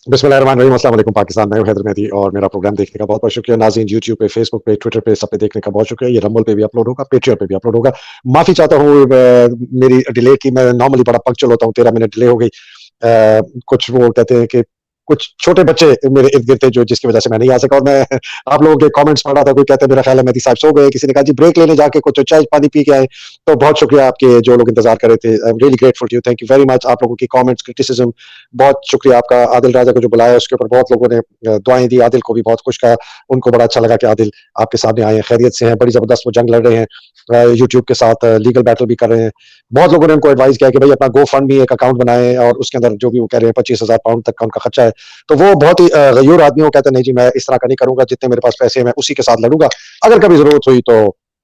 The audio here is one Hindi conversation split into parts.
बिस्मिल्लाहिर्रहमानिर्रहीम, अस्सलाम वालेकुम पाकिस्तान। मैं हूं हैदर मेहदी और मेरा प्रोग्राम देखने का बहुत-बहुत शुक्रिया। नाज़रीन, यूट्यूब पे, फेसबुक पे, ट्विटर पे, सब पे देखने का बहुत शुक्रिया। ये रम्बल पे भी अपलोड होगा, पेट्रियन पे भी अपलोड होगा। माफ़ी चाहता हूँ मेरी डिले की। मैं नॉर्मली बड़ा पंक्चुअल होता हूँ, 13 मिनट डिले हो गई। कुछ वो कहते हैं कि कुछ छोटे बच्चे मेरे इर्द-गिर्द थे जो जिसकी वज़ह से मैं नहीं आ सका और मैं आप लोगों के कमेंट्स पढ़ रहा था, कोई कहता है मेरा ख़्याल है मेहदी साहब सो गए, किसी ने कहा जी ब्रेक लेने जाके कुछ चाय पानी पी के आए। तो बहुत शुक्रिया आपके जो लोग इंतज़ार कर रहे थे। I am really grateful to you, thank you very much. आप लोगों की कमेंट्स, क्रिटिसिज़्म बहुत शुक्रिया आपका। आदिल राजा को जो बुलाया उसके ऊपर बहुत लोगों ने दुआएँ दी, आदिल को भी बहुत खुश कहा। उनको बड़ा अच्छा लगा कि आदिल आपके सामने आए हैं, खैरियत से हैं, बड़ी ज़बरदस्त वो जंग लड़ रहे हैं। यूट्यूब के साथ लीगल बैटल भी कर रहे हैं। बहुत लोगों ने उनको एडवाइस किया कि भाई अपना गोफंडमी एक अकाउंट बनाएँ और उसके अंदर जो भी वो कह रहे हैं 25,000 पाउंड तक का उनका खर्चा है। तो वो बहुत ही गयूर आदमी, वो कहते हैं नहीं जी मैं इस तरह का नहीं करूँगा, जितने मेरे पास पैसे हैं मैं उसी के साथ लड़ूँगा। अगर कभी ज़रूरत हुई तो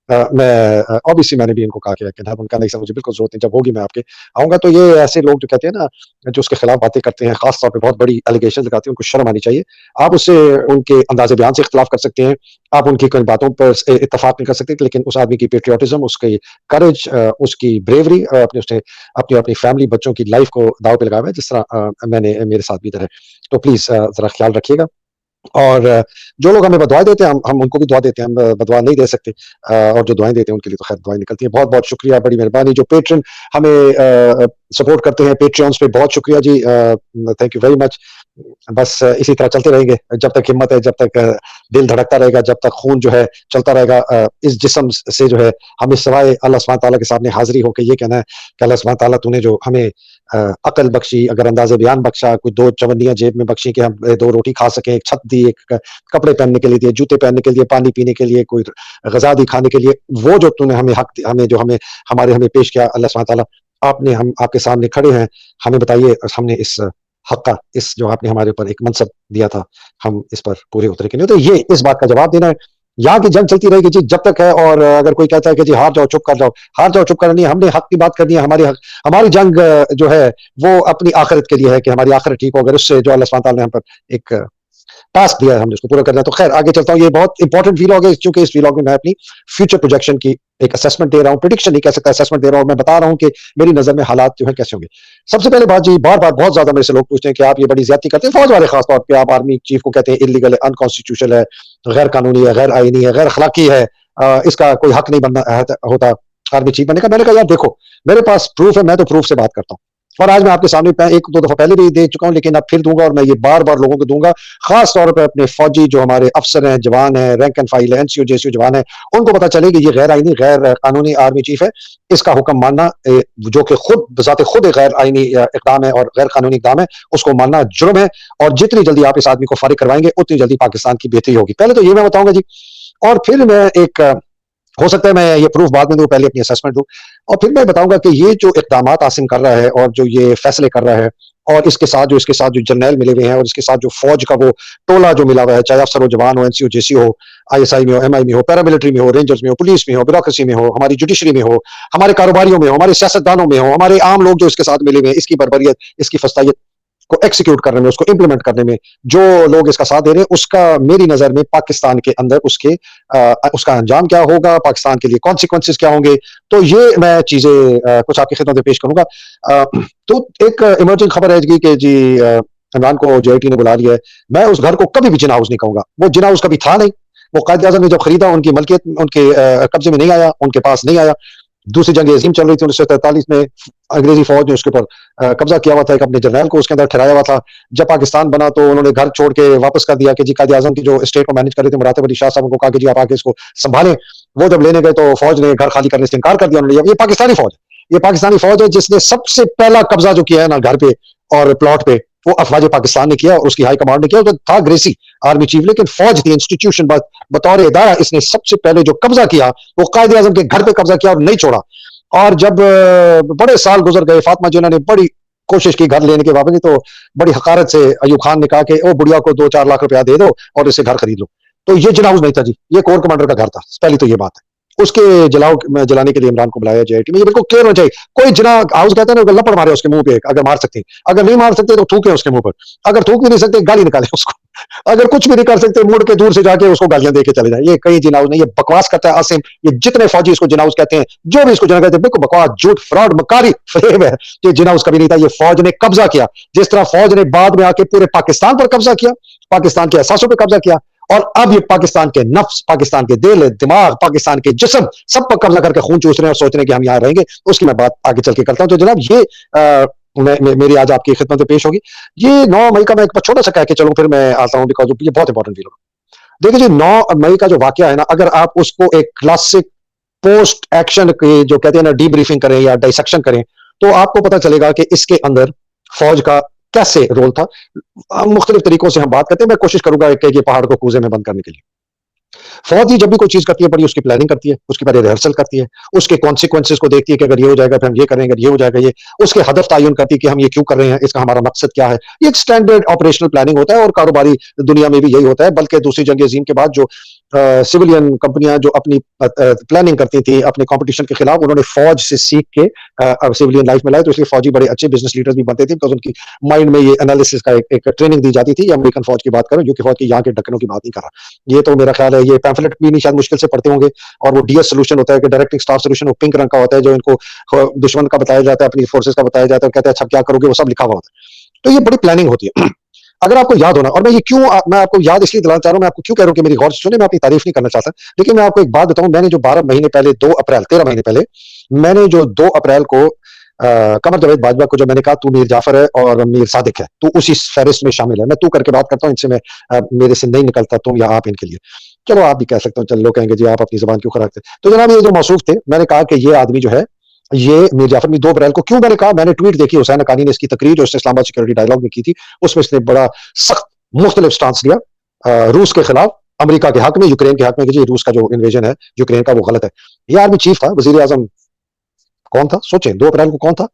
मैं ऑब्वियसली मैंने भी इनको कहा कि ना उनका नहीं सर मुझे बिल्कुल ज़रूरत नहीं, जब होगी मैं आपके आऊँगा। तो ये ऐसे लोग जो कहते हैं ना, जो उसके खिलाफ बातें करते हैं, ख़ास तौर पे बहुत बड़ी एलिगेशंस लगाते हैं, उनको शर्म आनी चाहिए। आप उससे उनके अंदाज़े बयान से इख्तिलाफ़ कर सकते हैं, आप उनकी कई बातों पर इत्तेफ़ाक नहीं कर सकते, लेकिन उस आदमी की पैट्रियोटिज़्म, उसकी करेज, उसकी ब्रेवरी, अपने उसने अपनी अपनी फैमिली, बच्चों की लाइफ़ को दाँव पे लगाया हुआ है, जिस तरह मैंने मेरे साथ भी इधर है। तो प्लीज़ ज़रा ख़्याल रखिएगा। और जो लोग हमें बदुआएँ देते हैं, हम उनको भी दुआ देते हैं, हम बदुआ नहीं दे सकते। और जो दुआएँ देते हैं उनके लिए तो खैर दुआएँ निकलती हैं। बहुत-बहुत शुक्रिया, बड़ी मेहरबानी। जो पेट्रन हमें सपोर्ट करते हैं पेट्रियंस पे, बहुत शुक्रिया जी। Thank you very much. बस इसी तरह चलते रहेंगे, जब तक हिम्मत है, जब तक दिल धड़कता रहेगा, जब तक खून जो है चलता रहेगा, इस जिस्म से जो है हमें सिवाय अल्लाह सुब्हान तआला के सामने हाज़िरी होके ये कहना है कि अल्लाह सुब्हान तआला तूने जो हमें अक़ल बख्शी, अगर अंदाज़े बयान बख्शा, कोई 2 चवन्नियाँ जेब में बख्शी कि हम 2 रोटी खा सकें, एक छत दी, एक कपड़े पहनने के लिए दिए, जूते पहनने के लिए, पानी पीने के लिए, कोई ग़िज़ा दी खाने के लिए, वो जो तूने हमें हक हमें जो हमें हमारे हमें पेश किया अल्लाह सुब्हान तआला, आपने हम आपके सामने खड़े हैं, हमें बताइए हमने इस हक का, इस जो आपने हमारे ऊपर एक मनसब दिया था, हम इस पर पूरे उतरे कि नहीं। तो ये इस बात का जवाब देना है। यहाँ की जंग चलती रहेगी जी जब तक है। और अगर कोई कहता है कि जी हार जाओ, चुप कर जाओ, हार जाओ, चुप करना नहीं है, हमने हक की बात करनी है। हमारी जंग जो है वो अपनी आखिरत के लिए है कि हमारी आखिरत ठीक हो, अगर उससे जो अल्लाह सुब्हान तआला ने हम पर एक टास्क दिया है, हमने उसको पूरा करना है। तो खैर आगे चलता हूँ, ये बहुत इंपॉर्टेंट व्लॉग है, चूँकि इस व्लॉग में मैं अपनी फ्यूचर प्रोजेक्शन की एक असेसमेंट दे रहा हूँ, प्रेडिक्शन नहीं कह सकता, असेसमेंट दे रहा हूँ। मैं बता रहा हूँ कि मेरी नज़र में हालात जो है कैसे होंगे। सबसे पहले बात जी, बार-बार बहुत ज़्यादा मेरे से लोग पूछते हैं कि आप ये बड़ी ज़्यादती करते हैं, फौज वाले खास तौर पे, आप आर्मी चीफ को कहते हैं इल्लीगल है, अनकॉन्स्टिट्यूशनल है, गैर कानूनी है, गैर आईनी है, गैर अखलाकी है, इसका कोई हक नहीं बनना होता आर्मी चीफ बनने का। मैंने कहा यार देखो, मेरे पास प्रूफ है, मैं तो प्रूफ से बात करता हूँ। और आज मैं आपके सामने 1-2 दफ़ा पहले भी दे चुका हूँ, लेकिन अब फिर दूँगा और मैं ये बार-बार लोगों को दूँगा। ख़ास तौर पे अपने फ़ौजी जो हमारे अफ़सर हैं, जवान हैं, रैंक एंड फ़ाइल है, एनसीओ, जेसीओ जवान हैं, उनको पता चले कि ये गैर आईनी, गैर कानूनी आर्मी चीफ़ है। इसका हुक्म मानना जो कि खुद बज़ाते खुद एक गैर आईनी इक़दाम है और गैर कानूनी इक़दाम है, उसको मानना जुर्म है। और जितनी जल्दी आप इस आदमी को फ़ारिग करवाएँगे, उतनी जल्दी पाकिस्तान की बेहतरी होगी। पहले तो ये मैं बताऊँगा जी। और फिर मैं एक हो सकता है मैं ये प्रूफ बाद में दूँ, पहले अपनी असेसमेंट दूँ। और फिर मैं बताऊँगा कि ये जो इक़दामात आसिम कर रहा है और जो ये फ़ैसले कर रहा है, और इसके साथ जो जर्नैल मिले हुए हैं और इसके साथ जो फ़ौज का वो टोला जो मिला हुआ है, चाहे अफ़सर हो, जवान हो, एनसीओ, जेसीओ हो, आईएसआई में हो, एमआई में हो, पैरामिलिट्री में हो, रेंजर्स में हो, पुलिस में हो, ब्यूरोक्रेसी में हो, हमारी जुडिशरी में हो, हमारे कारोबारियों में हो, हमारे सियासतदानों में हो, हमारे आम लोग जो इसके साथ मिले हुए हैं, इसकी बर्बरियत, इसकी फस्तायत को एक्जीक्यूट करने में, उसको इम्प्लीमेंट करने में जो लोग इसका साथ दे रहे हैं, उसका मेरी नज़र में पाकिस्तान के अंदर उसका अंजाम क्या होगा, पाकिस्तान के लिए कॉन्सिक्वेंसेस क्या होंगे। तो ये मैं चीज़ें कुछ आपकी खिदमत में पेश करूँगा। तो एक इमर्जिंग खबर है जी कि इमरान को जेआईटी ने बुला लिया है। मैं उस घर को कभी भी जिना हाउस नहीं कहूँगा। वो जिना हाउस कभी था नहीं। वो कायद-ए-आज़म ने जब खरीदा, उनकी मलकियत उनके कब्ज़े में नहीं आया, उनके पास नहीं आया। दूसरी जंग अज़ीम चल रही थी 1943 में, अंग्रेज़ी फ़ौज ने उसके ऊपर कब्ज़ा किया हुआ था, एक अपने जर्नैल को उसके अंदर ठहराया हुआ था। जब पाकिस्तान बना तो उन्होंने घर छोड़ के वापस कर दिया कि जी कायद-ए-आज़म की जो स्टेट को मैनेज कर रहे थे मुरातिब अली शाह साहब, उनको कहा कि जी आप आके इसको सँभालें। वो जब लेने गए तो फ़ौज ने घर खाली करने से इनकार कर दिया। उन्होंने ये पाकिस्तानी फ़ौज है। ये पाकिस्तानी फ़ौज है जिसने सबसे पहला कब्ज़ा जो किया है ना घर पे और प्लॉट पे, वो अफ़वाज पाकिस्तान ने किया और उसकी हाई कमांड ने किया। तो था ग्रेसी आर्मी चीफ, लेकिन फ़ौज थी इंस्टीट्यूशन, बतौर इदारा इसने सबसे पहले जो कब्ज़ा किया, वो कायद-ए-आज़म के घर पे कब्ज़ा किया और नहीं छोड़ा। और जब बड़े साल गुज़र गए, फ़ातिमा जिन्ना ने बड़ी कोशिश की घर लेने के बावजूद, नहीं तो बड़ी हक़ारत से अयूब खान ने कहा कि ओ बुढ़िया को 2-4 लाख रुपया दे दो और इससे घर खरीद लो। तो ये जिना हाउस नहीं था जी, ये कोर कमांडर का घर था। पहली तो ये बात है। उसके जलाने के लिए इमरान को बुलाया जेआईटी में, ये बिल्कुल क्लियर होना चाहिए। कोई जिना हाउस कहता है ना, लपड़ मारे उसके मुँह पे, अगर मार सकते हैं। अगर नहीं मार सकते तो थूकें उसके मुँह पर। अगर थूक भी नहीं सकते, गाली निकालें उसको। अगर कुछ भी नहीं कर सकते, मुड़ के दूर से जाके उसको गालियां दे के चले जाए। ये कहीं जिनाउज नहीं, ये बकवास करता है आसिम। ये जितने फौजी इसको जिनाउज कहते हैं, जो भी इसको जिनाउज कहते हैं, बिल्कुल बकवास, झूठ, फ्रॉड, मकारी, फरेब है। ये जिनाउज कभी नहीं था। ये फौज ने कब्जा किया, जिस तरह फौज ने बाद में आके पूरे पाकिस्तान पर कब्जा किया, पाकिस्तान के एहसासों पर कब्जा किया, और अब ये पाकिस्तान के नफ्स, पाकिस्तान के दिल, दिमाग, पाकिस्तान के जिस्म, सब पर कब्जा करके खून चूस रहे हैं और सोच रहे हैं कि हम यहाँ रहेंगे। उसकी मैं बात आगे चल के करता हूं। तो जनाब ये मेरी आज आपकी खिदमत में पेश होगी। ये 9 मई का मैं एक छोटा सा कह के चलूं, फिर मैं आता हूं, बिकॉज ये बहुत इंपॉर्टेंट वीडियो। देखिए जी, 9 मई का जो वाकया है ना, अगर आप उसको एक क्लासिक पोस्ट एक्शन के जो कहते हैं ना डीब्रीफिंग करें या डाइसेक्शन करें, तो आपको पता चलेगा कि इसके अंदर फौज का कैसे रोल था। मुख्तलिफ तरीकों से हम बात करते हैं, मैं कोशिश करूंगा कि ये पहाड़ को कूजे में बंद करने के लिए। फौज ही जब भी कोई चीज करती है, बड़ी उसकी प्लानिंग करती है, उसकी पहले रिहर्सल करती है, उसके कॉन्सिक्वेंसेस को देखती है कि अगर ये हो जाएगा फिर हम ये करेंगे, अगर ये हो जाएगा ये, उसके हदफ तयन करती है कि हम ये क्यों कर रहे हैं, इसका हमारा मकसद क्या है। ये एक स्टैंडर्ड ऑपरेशनल प्लानिंग होता है, और कारोबारी दुनिया में भी यही होता है। बल्कि दूसरी जंग अजीम के बाद जो सिविलियन कंपनियां जो अपनी प्लानिंग करती थी अपने कंपटीशन के खिलाफ, उन्होंने फौज से सीख के सिविलियन लाइफ में लाए। तो इसलिए फौजी बड़े अच्छे बिजनेस लीडर्स भी बनते थे, बिकॉज उनकी माइंड में ये एनालिसिस का एक ट्रेनिंग दी जाती थी। अमेरिकन फौज की बात करें, यूके फौज की, यहाँ के ढक्कनों की बात नहीं कर रहा। ये तो मेरा ख्याल है, ये पैम्फलेट भी नहीं शायद मुश्किल से पढ़ते होंगे। और वो डीएस सोल्यूशन होता है कि डायरेक्टिंग स्टाफ सोल्यूशन, वो पिंक रंग का होता है, जो इनको दुश्मन का बताया जाता है, अपनी फोर्सेस का बताया जाता है, कहते हैं अच्छा क्या करोगे, वो सब लिखा हुआ होता है। तो ये बड़ी प्लानिंग होती है। अगर आपको याद होना, और मैं ये क्यों मैं आपको याद इसलिए दिलाना चाह रहा हूं, मैं आपको क्यों कह रहा हूं कि मेरी गौर से सुने, मैं अपनी तारीफ नहीं करना चाहता, लेकिन मैं आपको एक बात बताऊं। मैंने जो 12 महीने पहले, 2 अप्रैल, 13 महीने पहले, मैंने जो 2 अप्रैल को कमर जावेद बाजवा को जब मैंने कहा तू मीर जाफर है और मीर सादिक है, तो उसी फहरिस्त में शामिल है। मैं तू करके बात करता हूं, इनसे मैं मेरे से नहीं निकलता तुम या आप इनके लिए। चलो आप भी कह सकते हो, चलो लोग कहेंगे जी आप अपनी जबान क्यों खराब थे। तो जनाब ये जो मौसूफ थे, मैंने कहा कि ये आदमी जो है, ये मीर जाफर में 2 अप्रैल को, क्यों मैंने कहा, मैंने ट्वीट देखी हुसैन हक्कानी ने इसकी तकरीर जो उसने इस्लामाबाद सिक्योरिटी डायलॉग में की थी, उसमें इसने बड़ा सख्त मुख्तलिफ स्टांस लिया रूस के खिलाफ, अमेरिका के हक में, यूक्रेन के हक में, कि जी रूस का जो इन्वेजन है यूक्रेन का वो गलत है। ये आर्मी चीफ था, वजीर आजम कौन था सोचें, 2 अप्रैल को कौन था?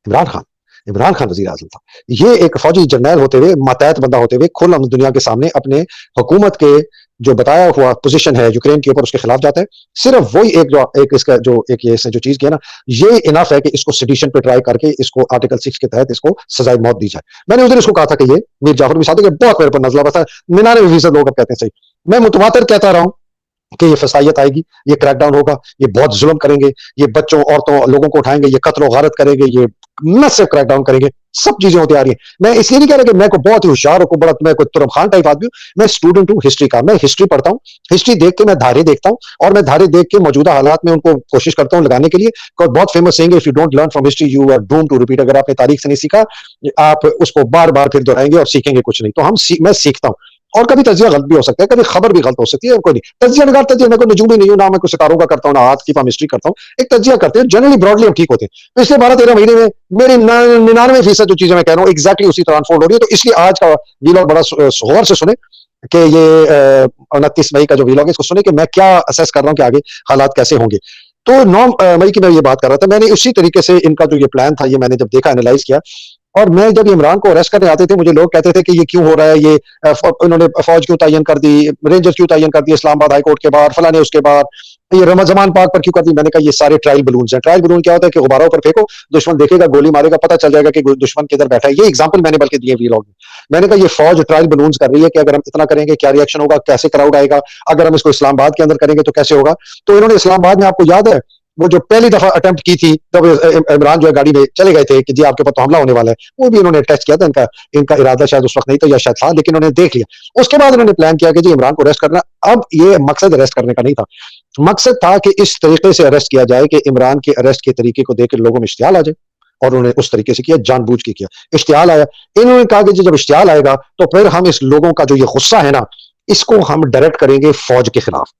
इमरान खान। इमरान खान वजीर आजम था। ये एक फौजी जर्नैल होते हुए, मातहत बंदा होते हुए, खुल हम दुनिया के सामने अपने हुकूमत के जो बताया हुआ पोजीशन है यूक्रेन के ऊपर, उसके खिलाफ जाता है। सिर्फ वही एक इसका जो एक ये इसने जो चीज किया ना, ये इनफ है कि इसको सेडिशन पे ट्राई करके इसको आर्टिकल 6 के तहत इसको सजाए मौत दी जाए। मैंने उस दिन इसको कहा था कि ये मीर जाफर भी साथ बहुत मेरे पर नजला बसा है। 99% लोग अब कहते हैं सही, मैं मुतवातिर कहता रहा हूं कि ये फसाइयत आएगी, ये क्रैकडाउन होगा, ये बहुत जुल्म करेंगे, ये बच्चों, औरतों, लोगों को उठाएंगे, ये कत्ल गारत करेंगे, ये मैसिव क्रैकडाउन करेंगे। सब चीजें होती आ रही है। मैं इसलिए नहीं कह रहा कि मैं को बहुत ही होशियार और बड़ा मैं कोई तुरम खान टाइप आदमी हूं। मैं स्टूडेंट हूं हिस्ट्री का, मैं हिस्ट्री पढ़ता हूं, हिस्ट्री देख के मैं धारे देखता हूं, और मैं धारे देख के मौजूदा हालात में उनको कोशिश करता हूं लगाने के लिए। बहुत फेमस सेइंग है, if you don't learn from history you are doomed to repeat. अगर आपने तारीख से नहीं सीखा, आप उसको बार बार फिर दोहराएंगे और सीखेंगे कुछ नहीं। तो मैं सीखता हूं, और कभी तजिया गलत भी हो सकता है, कभी खबर भी गलत हो सकती है, कोई नहीं तजिया निगार तजिया, मैं कोई नजूमी नहीं हूं, ना मैं कोई सितारों का करता हूं, ना आज की हिस्ट्री करता हूं। एक तजिया करते हैं, जनरली ब्रॉडली हम ठीक होते हैं। पिछले 12-13 महीने में मेरी 99% जो चीजें मैं कह रहा हूं एग्जैक्टली उसी तरह अनफोल्ड हो रही है। तो इसलिए आज का वीलॉग बड़ा गौर से सुने कि ये 29 मई का जो वीलॉग है, इसको सुने कि मैं क्या असेस कर रहा हूं कि आगे हालात कैसे होंगे। तो 9 मई की मैं ये बात कर रहा था, मैंने उसी तरीके से इनका जो ये प्लान था, ये मैंने जब देखा, एनालाइज किया, और मैं जब इमरान को अरेस्ट करने आते थे, मुझे लोग कहते थे कि ये क्यों हो रहा है, ये इन्होंने फौज क्यों तयन कर दी, रेंजर्स क्यों तयन कर दी इस्लामाबाद हाई कोर्ट के बाहर, फलाने उसके बाद ये रमजान पाक पर क्यों कर दी। मैंने कहा ये सारे ट्रायल बलून्स हैं। ट्रायल बलून क्या होता है कि गुब्बारों पर फेंको, दुश्मन देखेगा, गोली मारेगा, पता चल जाएगा कि दुश्मन किधर बैठा है। ये एग्जांपल मैंने बल्कि दिए वीलॉग में। मैंने कहा ये फौज ट्रायल बलून्स कर रही है कि अगर हम इतना करेंगे क्या रिएक्शन होगा, कैसे क्राउड आएगा, अगर हम इसको इस्लामाबाद के अंदर करेंगे तो कैसे होगा। तो इन्होंने इस्लामाबाद में, आपको याद है वो जो पहली दफा अटेम्प्ट की थी, तब इमरान जो है गाड़ी में चले गए थे कि जी आपके ऊपर तो हमला होने वाला है, वो भी इन्होंने टेस्ट किया था। इनका इरादा शायद उस वक्त नहीं था, या शायद था, लेकिन उन्होंने देख लिया। उसके बाद उन्होंने प्लान किया कि जी इमरान को अरेस्ट करना। अब ये मकसद अरेस्ट करने का नहीं था, मकसद था कि इस तरीके से अरेस्ट किया जाए कि इमरान के अरेस्ट के तरीके को देख लोगों में इश्तियाल आ जाए, और उन्होंने उस तरीके से किया, जानबूझ के किया। इश्तियाल आया, इन्होंने कहा कि जब इश्तियाल आएगा तो फिर हम इस लोगों का जो ये गुस्सा है ना, इसको हम डायरेक्ट करेंगे फौज के खिलाफ,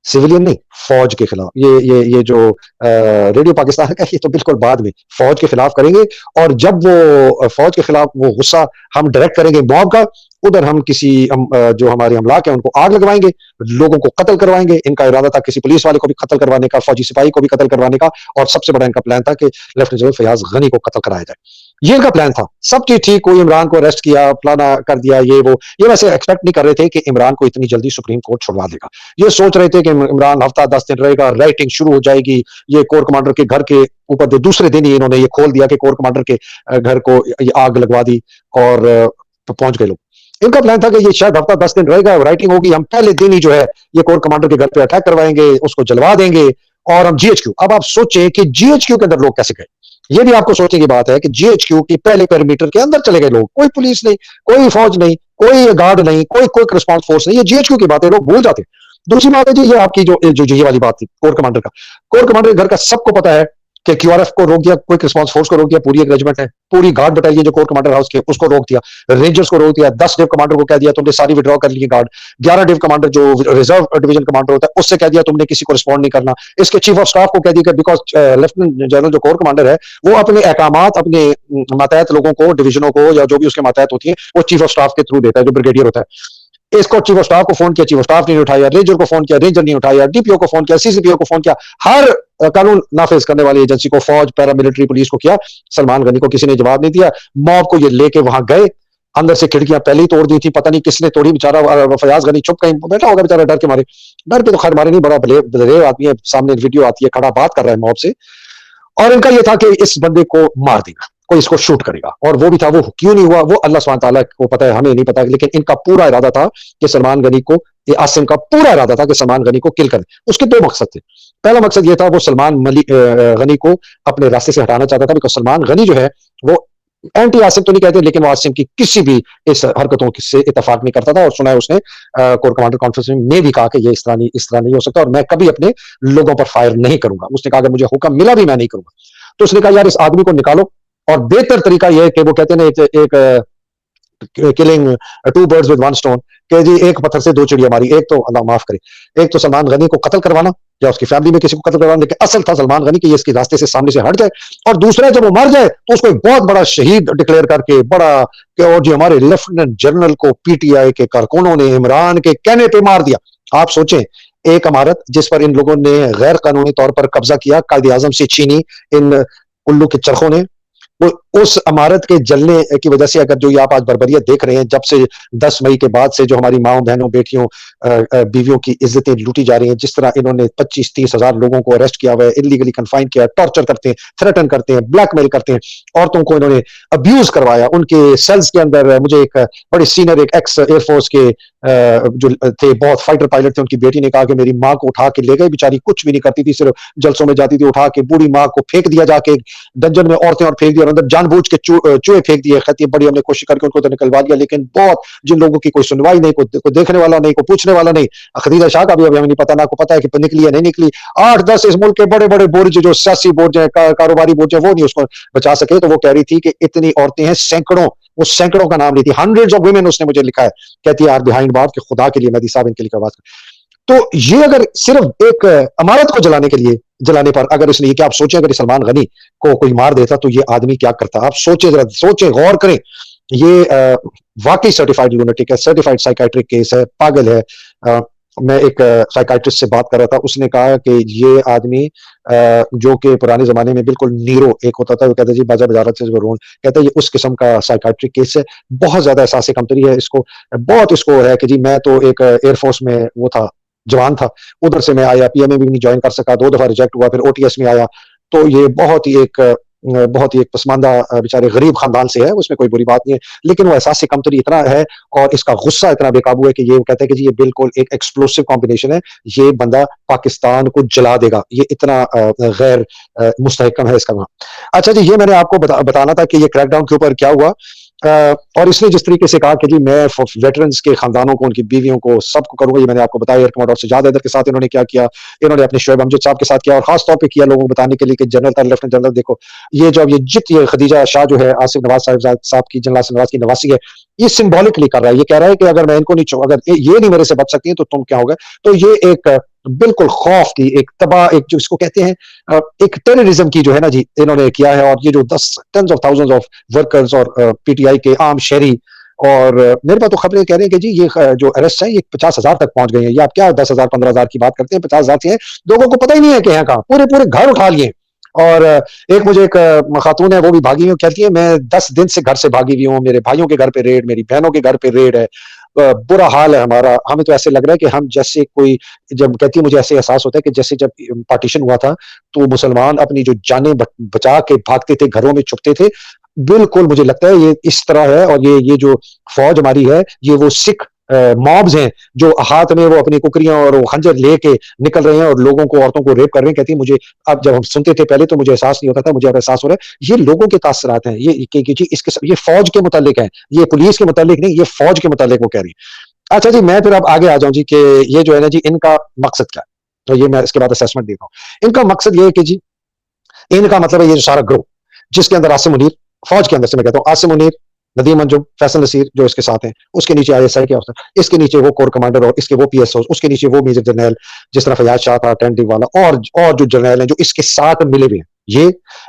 सिविलियन नहीं, फौज के खिलाफ। ये जो रेडियो पाकिस्तान का, ये तो बिल्कुल बाद में फौज के खिलाफ करेंगे। और जब वो फौज के खिलाफ वो गुस्सा हम डायरेक्ट करेंगे मॉब का, उधर हम किसी जो हमारे अमलाक है उनको आग लगवाएंगे, लोगों को कत्ल करवाएंगे। इनका इरादा था किसी पुलिस वाले को भी कत्ल करवाने का, फौजी सिपाही को भी कत्ल करवाने का, और सबसे बड़ा इनका प्लान था कि लेफ्टिनेंट जनरल फयाज गनी को कत्ल कराया जाए। ये इनका प्लान था। सब चीज ठीक, कोई इमरान को अरेस्ट किया, फलाना कर दिया, ये वो। ये वैसे एक्सपेक्ट नहीं कर रहे थे कि इमरान को इतनी जल्दी सुप्रीम कोर्ट छुड़वा देगा। ये सोच रहे थे कि इमरान हफ्ता 10 दिन रहेगा, राइटिंग शुरू हो जाएगी, ये कोर कमांडर के घर के ऊपर दूसरे दिन ही इन्होंने ये खोल दिया कि कोर कमांडर के घर को ये आग लगवा दी, और पहुंच गए लोग। इनका प्लान था कि ये शायद हफ्ता 10 दिन रहेगा, राइटिंग होगी, हम पहले दिन ही जो है ये कोर कमांडर के घर पे अटैक करवाएंगे, उसको जलवा देंगे और हम जीएचक्यू। अब आप सोचें कि जीएचक्यू के अंदर लोग कैसे गए। ये भी आपको सोचने की बात है कि जीएचक्यू की पहले पेरीमीटर के अंदर चले गए लोग, कोई पुलिस नहीं, कोई फौज नहीं, कोई गार्ड नहीं, कोई क्विक रिस्पांस फोर्स नहीं। ये जीएचक्यू की बात है, लोग भूल जाते हैं। दूसरी बात है जी, ये आपकी जो ये वाली बात थी कोर कमांडर का, कोर कमांडर के घर का सबको पता है कि क्यूआरएफ को रोक दिया, क्विक रिस्पांस फोर्स को रोक दिया, पूरी एक रेजिमेंट है, पूरी गार्ड बटालियन जो कोर कमांडर हाउस के उसको रोक दिया, रेंजर्स को रोक दिया, 10 डिव कमांडर को कह दिया तुमने सारी विड्रॉ कर ली गार्ड, 11 डिव कमांडर जो रिजर्व डिवीजन कमांडर होता है उससे कह दिया तुमने किसी को रिस्पॉन्ड नहीं करना। इसके चीफ ऑफ स्टाफ को कह दिया बिकॉज लेफ्टिनेंट जनरल जो कोर कमांडर है वो अपने अहकामात अपने मातहत लोगों को, डिवीजनों को या जो भी उसके मातहत होती है वो चीफ ऑफ स्टाफ के थ्रू देता है, जो ब्रिगेडियर होता है। इसको चीफ ऑफ स्टाफ को फोन किया, चीफ ऑफ स्टाफ ने उठाया, रेंजर को फोन किया, रेंजर नहीं उठाया, डीपीओ को फोन किया, सीसीपीओ को फोन किया, हर कानून नाफिज करने वाली एजेंसी को, फौज, पैरामिलिट्री, पुलिस को किया। सलमान गनी को किसी ने जवाब नहीं दिया। मॉब को ये लेके वहां गए, अंदर से खिड़कियां पहले ही तोड़ दी थी, पता नहीं किसने तोड़ी, बेचारा फयाज गनी चुप कहीं बैठा होगा बेचारा डर के मारे। डर के तो खैर मारे नहीं, बड़ा दलेर आदमी है, सामने वीडियो आती है, खड़ा बात कर रहा है मॉब से। और इनका यह था कि इस बंदे को मार देगा, कोई इसको शूट करेगा, और वो भी था। वो क्यों नहीं हुआ वो अल्लाह सुब्हान तआला को पता है, हमें नहीं पता, लेकिन इनका पूरा इरादा था कि सलमान गनी को, ये आसिम का पूरा इरादा था कि सलमान गनी को किल कर दे। उसके दो मकसद थे। पहला मकसद ये था, वो सलमान गनी को अपने रास्ते से हटाना चाहता था, बिकॉज सलमान गनी जो है वो एंटी आसिम तो नहीं कहते, लेकिन वो आसिम की किसी भी इस हरकतों से इतफाक नहीं करता था। और सुना है उसने कोर कमांडर कॉन्फ्रेंस में भी कहा कि ये इस तरह नहीं हो सकता और मैं कभी अपने लोगों पर फायर नहीं करूंगा। उसने कहा कि मुझे हुक्म मिला भी मैं नहीं करूंगा। तो उसने कहा यार इस आदमी को निकालो, और बेहतर तरीका यह है कि वो कहते हैं एक killing two birds with one stone, कि जी एक पत्थर से दो चिड़िया मारी। एक तो अल्लाह माफ करे, एक तो सलमान गनी को कत्ल करवाना या उसकी फैमिली में किसी को कत्ल करवाना, लेकिन असल था सलमान गनी कि ये इसके रास्ते से सामने से हट जाए, और दूसरा जब वो मर जाए तो उसको एक बहुत बड़ा शहीद डिक्लेयर करके बड़ा कि और जी हमारे लेफ्टिनेंट जनरल को पीटीआई के कारकुनों ने इमरान के कहने पे मार दिया। आप सोचें, एक इमारत जिस पर इन लोगों ने गैर कानूनी तौर पर कब्जा किया, कायदे आजम से छीनी इन उल्लू के चरखों ने, वो उस इमारत के जलने की वजह से, अगर जो ये आप आज बर्बरियत देख रहे हैं, जब से 10 मई के बाद से जो हमारी माओ बहनों बेटियों बीवियों की इज्जतें लूटी जा रही हैं, जिस तरह इन्होंने 25-30 हजार लोगों को अरेस्ट किया हुआ है, इलीगली कन्फाइन किया, टॉर्चर करते हैं, थ्रेटन करते हैं, ब्लैकमेल करते हैं, औरतों को इन्होंने अब्यूज करवाया उनके सेल्स के अंदर। मुझे एक बड़ी सीनियर एक एक्स एयरफोर्स के जो थे, बहुत फाइटर पायलट थे, उनकी बेटी ने कहा कि मेरी माँ को उठा के ले गए, बेचारी कुछ भी नहीं करती थी, सिर्फ जलसों में जाती थी, उठा के बूढ़ी माँ को फेंक दिया जाके डंजन में, औरतें और फेंक दिया, और अंदर जानबूझ के चूहे फेंक दिए। खैर बड़ी हमने कोशिश करके उनको तो निकलवा दिया, लेकिन बहुत जिन लोगों की कोई सुनवाई नहीं, कोई देखने वाला नहीं, कोई पूछने वाला नहीं। खदीजा शाह का भी अभी हमें नहीं पता, ना को पता है कि निकली है नहीं निकली। 8-10 इस मुल्क के बड़े बड़े बुर्ज, जो सियासी बुर्ज है, कारोबारी बुर्ज है, वो नहीं उसको बचा सके। तो वो कह रही थी कि इतनी औरतें हैं, सैकड़ों, वो सैकड़ों का नाम ली थी, हंड्रेड्स ऑफ वुमेन, उसने मुझे लिखा है, कहती है आर बिहाइंड बात कि खुदा के लिए मेहदी साहब इनके लिए आवाज। तो ये अगर सिर्फ एक इमारत को जलाने के लिए, जलाने पर अगर इसने, कि आप सोचें अगर सलमान गनी को कोई मार देता तो ये आदमी क्या करता। आप सोचें, जरा सोचें, गौर करें। ये वाकई सर्टिफाइड लूनेटिक है, सर्टिफाइड साइकाइट्रिक केस है, पागल है। मैं एक साइकाइट्रिस्ट से बात कर रहा था, उसने कहा कि ये आदमी जो कि पुराने जमाने में बिल्कुल नीरो एक होता था, वो कहते जी बाजा बजारत से रोन, कहते ये उस किस्म का साइकाइट्रिक केस है। बहुत ज्यादा एहसास कमतरी है इसको, बहुत इसको है कि जी मैं तो एक एयरफोर्स में वो था, जवान था, उधर से मैं आया, पीएमए भी नहीं ज्वाइन कर सका, 2 दफा रिजेक्ट हुआ, फिर ओटीएस में आया। तो ये बहुत ही एक पसमानदा बेचारे गरीब खानदान से है, उसमें कोई बुरी बात नहीं है, लेकिन वो एहसास कमतरी इतना है और इसका गुस्सा इतना बेकाबू है कि ये कहते हैं कि जी ये बिल्कुल एक एक्सप्लोसिव कॉम्बिनेशन है, ये बंदा पाकिस्तान को जला देगा, ये इतना गैर मुस्तहकम है इसका वहां। अच्छा जी, ये मैंने आपको बताना था कि ये क्रैकडाउन के ऊपर क्या हुआ। और इसने जिस तरीके से कहा कि जी मैं वेटरन्स के खानदानों को, उनकी बीवियों को, सबको करूंगा, ये मैंने आपको बताया। एयर कमांडर सजाद हैदर के साथ इन्होंने क्या किया, इन्होंने अपने शोएब अमजद साहब के साथ किया, और खास तौर पे किया लोगों को बताने के लिए कि जनरल था, लेफ्टिनेंट जनरल देखो ये जो ये जित, ये खदीजा शाह जो है आसिफ नवाज साहब की, जनरल आसिफ नवाज की नवासी है, ये सिंबॉलिकली कर रहा है। ये कह रहा है कि अगर मैं इनको नहीं, अगर ये नहीं मेरे से बच सकती है तो तुम क्या होगा। तो ये एक बिल्कुल खौफ की, एक तबाह, एक जो इसको कहते हैं एक टेररिज्म की जो है ना जी, इन्होंने किया है। और ये जो 10 tens of thousands of workers और पीटीआई के आम शहरी, और मेरे पास तो खबरें कह रहे हैं कि जी ये जो अरेस्ट है ये 50,000 तक पहुंच गए हैं। ये आप क्या 10,000 15,000 की बात करते हैं, 50,000 से है, लोगों को पता ही नहीं है कि यहाँ कहाँ, पूरे पूरे घर उठा लिए। और एक मुझे एक खातून है, वो भी भागी हुई, कहती है मैं 10 दिन से घर से भागी हुई हूँ, मेरे भाइयों के घर पे रेड, मेरी बहनों के घर पे रेड है। बुरा हाल है हमारा, हमें तो ऐसे लग रहा है कि हम जैसे कोई, जब कहती है मुझे ऐसे एहसास होता है कि जैसे जब पार्टीशन हुआ था, तो मुसलमान अपनी जो जानें बचा के भागते थे, घरों में छुपते थे। बिल्कुल मुझे लगता है ये इस तरह है, और ये जो फौज हमारी है, ये वो सिख मॉब्स हैं जो हाथ में वो अपनी कुकरियां और वो खंजर लेके निकल रहे हैं और लोगों को, औरतों को रेप कर रहे हैं। कहती है मुझे, अब जब हम सुनते थे पहले तो मुझे एहसास नहीं होता था, मुझे अब एहसास हो रहा है ये लोगों के तासरात हैं, ये कि जी इसके ये फौज के मुतालिक है, ये पुलिस के मुतालिक नहीं, ये फौज के मुतालिक वो कह रही है। अच्छा जी, मैं फिर अब आगे आ जाऊं जी कि ये जो है ना जी, इनका मकसद क्या है, तो ये मैं इसके बाद असेसमेंट देता हूँ। इनका मकसद ये है कि जी, इनका मतलब है ये जो सारा ग्रुप, जिसके अंदर आसिम मुनीर, फौज के अंदर से मैं कहता हूँ आसिम मुनीर, नदीम अंजुम, फैसल नसीर जो इसके साथ हैं, उसके नीचे आईएसआई के अफसर, इसके नीचे वो कोर कमांडर और इसके वो पीएसओ, उसके नीचे वो मेजर जनरल जिस तरह फयाज शाह था, टेंटिव वाला, और जो जनरल हैं जो इसके साथ मिले हुए हैं, ये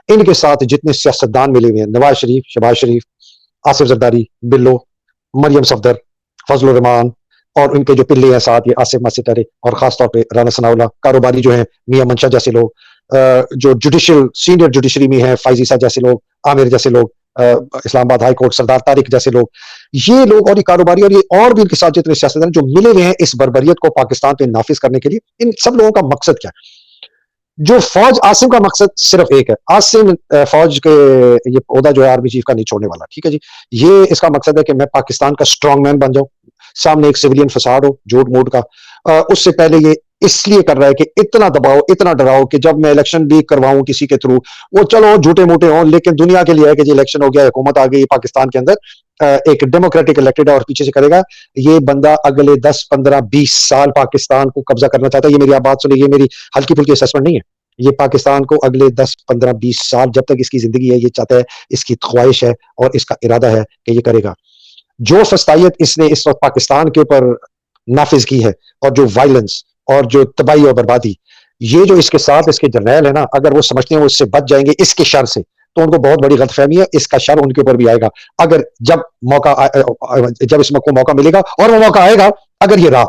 इनके साथ जितने सियासतदान मिले हुए हैं, नवाज शरीफ, शहबाज शरीफ, आसिफ जरदारी, बिल्लो, मरियम सफदर, फजल रहमान, और उनके जो पिल्ले हैं साथ, ये आसिफ मसीह और खासतौर पर राना सनाउल्लाह, कारोबारी जो है मियाँ मंशा जैसे लोग, जो जुडिशियल सीनियर जुडिशरी में है, फाइजीसा जैसे लोग, आमिर जैसे लोग, इस्लामाबाद हाई कोर्ट सरदार तारिक जैसे लोग, ये लोग और ये कारोबारी और ये और भी इनके साथ जितने सियासतदान जो मिले हुए हैं इस बर्बरियत को पाकिस्तान पे नाफिज करने के लिए, इन सब लोगों का मकसद क्या है? जो फौज, आसिम का मकसद सिर्फ एक है। आसिम फौज के ये ओहदा जो है आर्मी चीफ का नहीं छोड़ने वाला, ठीक है जी। ये इसका मकसद है कि मैं पाकिस्तान का स्ट्रॉन्ग मैन बन जाऊं, सामने एक सिविलियन फसाद हो झूठ मूठ का। उससे पहले ये इसलिए कर रहा है कि इतना दबाओ, इतना डराओ कि जब मैं इलेक्शन भी करवाऊं किसी के थ्रू, वो चलो झूठे मूठे हों, लेकिन दुनिया के लिए है कि जी इलेक्शन हो गया, हुकूमत आ गई पाकिस्तान के अंदर, एक डेमोक्रेटिक इलेक्टेड है और पीछे से करेगा। ये बंदा अगले 10 15 20 साल पाकिस्तान को कब्जा करना चाहता है। ये मेरी आप बात सुनिए, ये मेरी हल्की फुल्की असेसमेंट नहीं है। ये पाकिस्तान को अगले 10 15 20 साल जब तक इसकी जिंदगी है, ये चाहता है, इसकी ख्वाहिश है और इसका इरादा है कि ये करेगा। जो फस्तायत इसने इस वक्त पाकिस्तान के ऊपर नाफिज की है, और जो वायलेंस और जो तबाही और बर्बादी, ये जो इसके साथ इसके जर्नैल है ना, अगर वो समझते हैं वो इससे बच जाएंगे इसके शर से, तो उनको बहुत बड़ी गलतफहमी है। इसका शर उनके ऊपर भी आएगा अगर जब जब इसको मौका मिलेगा, और वो मौका आएगा अगर ये रहा,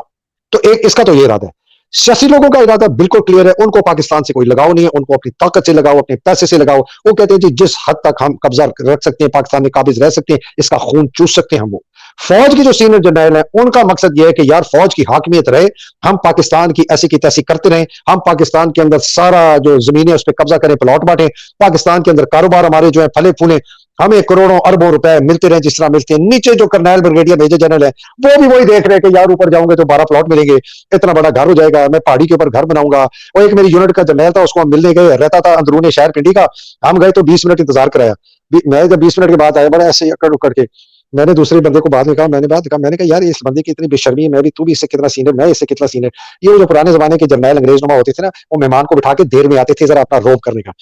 तो एक इसका तो ये इरादा है। सियासी लोगों का इरादा बिल्कुल क्लियर है, उनको पाकिस्तान से कोई लगाव नहीं है, उनको अपनी ताकत से लगाओ, अपने पैसे से लगाओ। वो कहते हैं जी जिस हद तक हम कब्जा रख सकते हैं, पाकिस्तान में काबिज रह सकते हैं, इसका खून चूस सकते हैं हम वो। फौज के जो सीनियर जनरल है, उनका मकसद यह है कि यार फौज की हाकमियत रहे, हम पाकिस्तान की ऐसी की तैसी करते रहें, हम पाकिस्तान के अंदर सारा जो जमीन है उस पर कब्जा करें, प्लॉट बांटें, पाकिस्तान के अंदर कारोबार हमारे जो है फले फूले, हमें करोड़ों अरबों रुपए मिलते रहे जिस तरह मिलते हैं। नीचे जो कर्नल ब्रिगेडियर मेजर जनरल है, वो भी वही देख रहे हैं कि यार ऊपर जाऊंगे तो 12 प्लॉट मिलेंगे, इतना बड़ा घर हो जाएगा, मैं पहाड़ी के ऊपर घर बनाऊंगा। और एक मेरी यूनिट का जनरल था, उसको हम मिलने गए, रहता था अंदरूनी शहर पिंडी का। हम गए तो 20 मिनट इंतजार कराया। मैं जब 20 मिनट के बाद आया, बड़ा ऐसे अकड़ उकड़ के, मैंने दूसरे बंदे को बाद में कहा, मैंने कहा यार इस बंदे की इतनी बेशर्मी है, मैं भी, तू भी इससे कितना सीनियर, मैं इससे कितना सीनियर। ये जो पुराने जमाने के जर्नैल अंग्रेज नुमा होते थे ना, वो मेहमान को बिठा के देर में आते थे जरा अपना रोब करने का।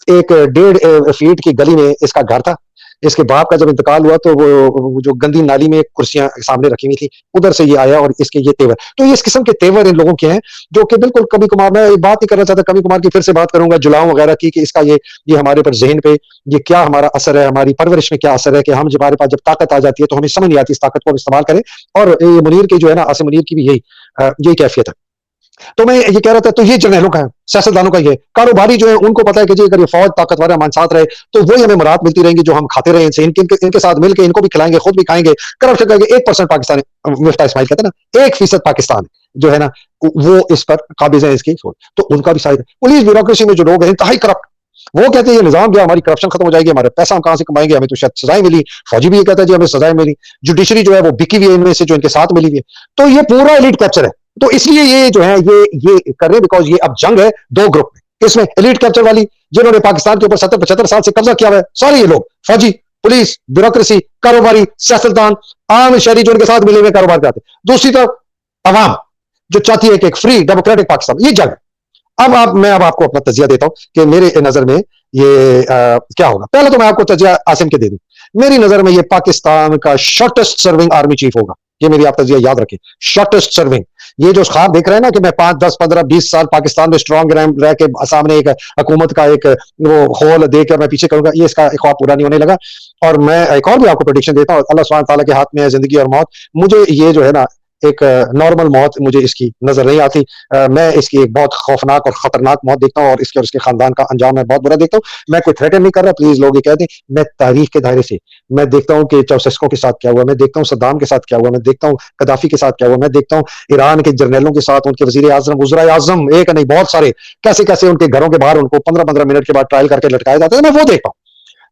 एक 1.5 फीट की गली में इसका घर था। इसके बाप का जब इंतकाल हुआ तो वो जो गंदी नाली में कुर्सियां सामने रखी हुई थी, उधर से ये आया और इसके ये तेवर। तो ये इस किस्म के तेवर इन लोगों के हैं जो कि बिल्कुल, कभी कुमार, मैं बात नहीं करना चाहता कभी कुमार की, फिर से बात करूंगा जुलाओं वगैरह की कि इसका ये हमारे पर जहन पे ये क्या हमारा असर है, हमारी परवरिश में क्या असर है कि हम जब हमारे पास जब ताकत आ जाती है तो हमें समझ नहीं आती इस ताकत को हम इस्तेमाल करें। और ये मुनीर की जो है ना, आसिम मुनीर की भी यही कैफियत है। तो मैं ये कह रहा था, तो ये जर्नैलों का है, सियासतदानों का ये कारोबारी जो है, उनको पता है कि जी अगर ये फौज ताकतवर हमारे साथ रहे तो वही हमें मुराद मिलती रहेंगी जो हम खाते रहे इनसे, इनके साथ मिलकर इनको भी खिलाएंगे, खुद भी खाएंगे, करप्शन करेंगे। 1% पाकिस्तान, मिफ्ता इस्माइल कहते हैं ना, 1% पाकिस्तान जो है ना, वो इस पर काबिज है इसकी, तो उनका भी शायद। पुलिस ब्यूरोक्रेसी में जो लोग हैं इंतहाई करप्ट, वो कहते हैं ये निजाम गया, हमारी करप्शन खत्म हो जाएगी, हमारे पैसा हम कहां से कमाएंगे, हमें तो शायद सजाएं मिली। फौजी भी ये कहता है जी हमें सजाएं मिली। जुडिशरी जो है वो बिकी हुई है इनमें से जो इनके साथ मिली हुई है। तो ये पूरा एलीट कैप्चर है। तो इसलिए ये जो है ये कर रहे, बिकॉज ये अब जंग है दो ग्रुप में। इसमें एलीट कैप्चर वाली, जिन्होंने पाकिस्तान के ऊपर 70-75 साल से कब्जा किया हुआ है, सारे ये लोग, फौजी, पुलिस, ब्यूरोक्रेसी, कारोबारी, सियासतदान, आम शहरी जो इनके साथ मिले हुए कारोबार करते। दूसरी तरफ अवाम जो चाहती है कि एक फ्री डेमोक्रेटिक पाकिस्तान, ये जंग। मैं आपको अपना तजिया देता हूं कि मेरे नजर में ये क्या होगा। पहले तो मैं आपको तजिया आसिम के दे दूं। मेरी नजर में ये पाकिस्तान का शॉर्टेस्ट सर्विंग आर्मी चीफ होगा। ये मेरी आप तजिया याद रखें, शॉर्टेस्ट सर्विंग। ये जो ख्वाब देख रहे हैं ना कि मैं 5 10 15 20 साल पाकिस्तान में स्ट्रॉन्ग रह के सामने एक हुकूमत का एक वो होल देकर मैं पीछे करूंगा, ये इसका ख्वाब पूरा नहीं होने लगा। और मैं एक और भी आपको प्रेडिक्शन देता हूं, अल्लाह सुब्हानहू तआला के हाथ में है जिंदगी और मौत। मुझे ये जो है ना, एक नॉर्मल मौत मुझे इसकी नज़र नहीं आती। मैं इसकी एक बहुत खौफनाक और खतरनाक मौत देखता हूँ और इसके और इसके खानदान का अंजाम मैं बहुत बुरा देखता हूँ। मैं कोई थ्रेटन नहीं कर रहा, प्लीज़ लोग ये कह दें। मैं तारीख के दायरे से मैं देखता हूँ कि चाउसेस्को के साथ क्या हुआ, मैं देखता हूँ सद्दाम के साथ क्या हुआ, मैं देखता हूँ कदाफी के साथ क्या हुआ, मैं देखता हूँ ईरान के जर्नैलों के साथ, उनके वज़ीर-ए-आज़म, वज़राए-आज़म, एक नहीं बहुत सारे, कैसे-कैसे उनके घरों के बाहर उनको 15-15 मिनट के बाद ट्रायल करके लटकाया जाता है, मैं वो देखता हूँ।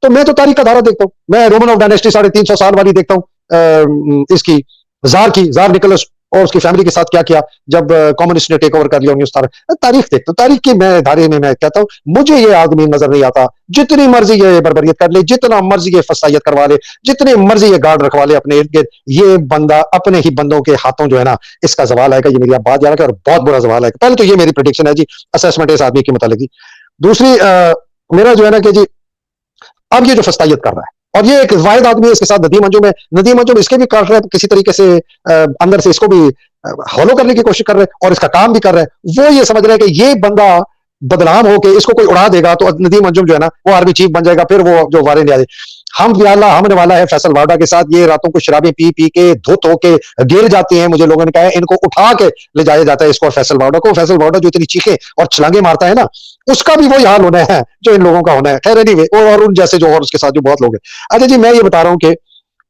तो मैं तो तारीख का धारा देखता हूँ। मैं रोमन डायनेस्टी 350 साल वाली देखता हूँ। इसकी जार निकोलस और उसकी फैमिली के साथ क्या किया जब कम्युनिस्ट ने टेक ओवर कर लिया 1917। तारीख देखता हूँ, तारीख की मैं धारे में मैं कहता हूँ मुझे ये आदमी नजर नहीं आता। जितनी मर्जी ये बर्बरियत कर ले, जितना मर्जी ये फसाइयत करवा ले, जितनी मर्जी ये गार्ड रखवा ले अपने इर्द गिर्द, ये बंदा अपने ही बंदों के हाथों जो है ना इसका जवाल आएगा। ये मेरी आप बात याद रखें और बहुत बुरा जवाल आएगा। पहले तो ये मेरी प्रेडिक्शन है जी, असेसमेंट इस आदमी के मुतालिक। दूसरी मेरा जो है ना कि जी अब ये जो फस्तायत कर रहा है और ये एक वाहिद आदमी है, इसके साथ नदीम अंजुम इसके भी काट रहे हैं किसी तरीके से, अंदर से इसको भी हॉलो करने की कोशिश कर रहे हैं और इसका काम भी कर रहे हैं। वो ये समझ रहे हैं कि ये बंदा बदनाम होके इसको कोई उड़ा देगा तो नदीम अंजुम जो है ना वो आर्मी चीफ बन जाएगा, फिर वो जो वारे नहीं हम हमने वाला है फैसल वाडा के साथ। ये रातों को शराबें पी पी के धुत होके गिर जाते हैं। मुझे लोगों ने कहा है इनको उठा के ले जाया जाता है, इसको और फैसल वाडा को। फैसल वाडा जो इतनी चीखें और छलांगे मारता है ना, उसका भी वही हाल होना है जो इन लोगों का होना है। खैर एनीवे, और उन जैसे जो और उसके साथ जो बहुत लोग हैं। अच्छा जी, मैं ये बता रहा हूँ कि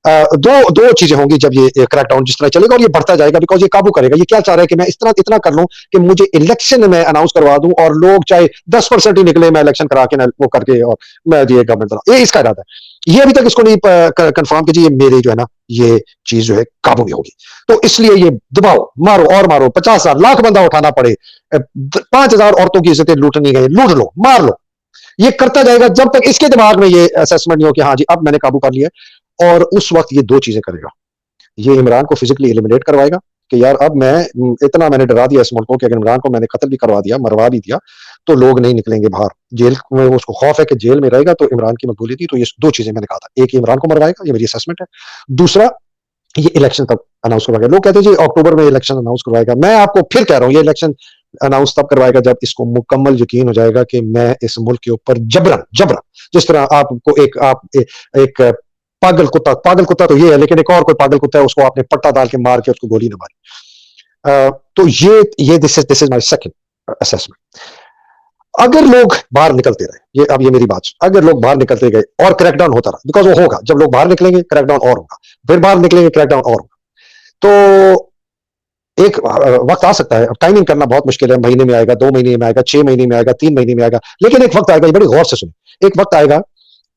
दो चीजें होंगी जब ये क्रैकडाउन जिस तरह चलेगा और ये बढ़ता जाएगा, बिकॉज ये काबू करेगा। ये क्या चाह रहा है कि मैं इतना कर लूं कि मुझे इलेक्शन में अनाउंस करवा दूं और लोग चाहे 10% ही निकले, मैं इलेक्शन करा के वो करके और मैं ये गवर्नमेंट बनाऊं। ये इसका इरादा है। ये अभी तक इसको नहीं कंफर्म कीजिए, मेरी जो है ना ये चीज जो है काबू में होगी। तो इसलिए ये दबाओ, मारो और मारो, 50,000 लाख बंदा उठाना पड़े, 5,000 औरतों की इज्जतें लूटनी गई, लूट लो, मार लो। ये करता जाएगा जब तक इसके दिमाग में ये असेसमेंट नहीं हो कि हाँ जी अब मैंने काबू कर लिया। और उस वक्त ये दो चीजें करेगा। ये इमरान को फिजिकली एलिमिनेट करवाएगा कि यार अब इतना मैंने डरा दिया इस मुल्क को कि अगर इमरान को मैंने कत्ल भी करवा दिया, मरवा भी दिया, तो लोग नहीं निकलेंगे बाहर। जेल में उसको खौफ है कि जेल में रहेगा तो इमरान की मकबूलियत थी। तो ये दो चीजें मैंने कहा था, एक इमरान को मरवाएगा, ये मेरी असेसमेंट है। दूसरा, ये इलेक्शन तब अनाउंस करवाएगा। लोग कहते हैं जी अक्टूबर में इलेक्शन अनाउंस करवाएगा। मैं आपको फिर कह रहा हूँ ये इलेक्शन अनाउंस तब करवाएगा जब इसको मुकम्मल यकीन हो जाएगा कि मैं इस मुल्क के ऊपर जबरन जिस तरह आपको एक पागल कुत्ता तो ये है, लेकिन एक और कोई पागल कुत्ता है उसको आपने पट्टा डाल के मार के उसको गोली न मारी। तो ये this is my second assessment. अगर लोग बाहर निकलते रहे, ये मेरी बात, अगर लोग बाहर निकलते गए और क्रैकडाउन होता रहा, बिकॉज वो होगा, जब लोग बाहर निकलेंगे क्रैकडाउन और होगा, फिर बाहर निकलेंगे क्रैकडाउन और होगा। तो एक वक्त आ सकता है, टाइमिंग करना बहुत मुश्किल है, महीने में आएगा, 2 महीने में आएगा, 6 महीने में आएगा, 3 महीने में आएगा, लेकिन एक वक्त आएगा, ये बड़ी गौर से सुने, एक वक्त आएगा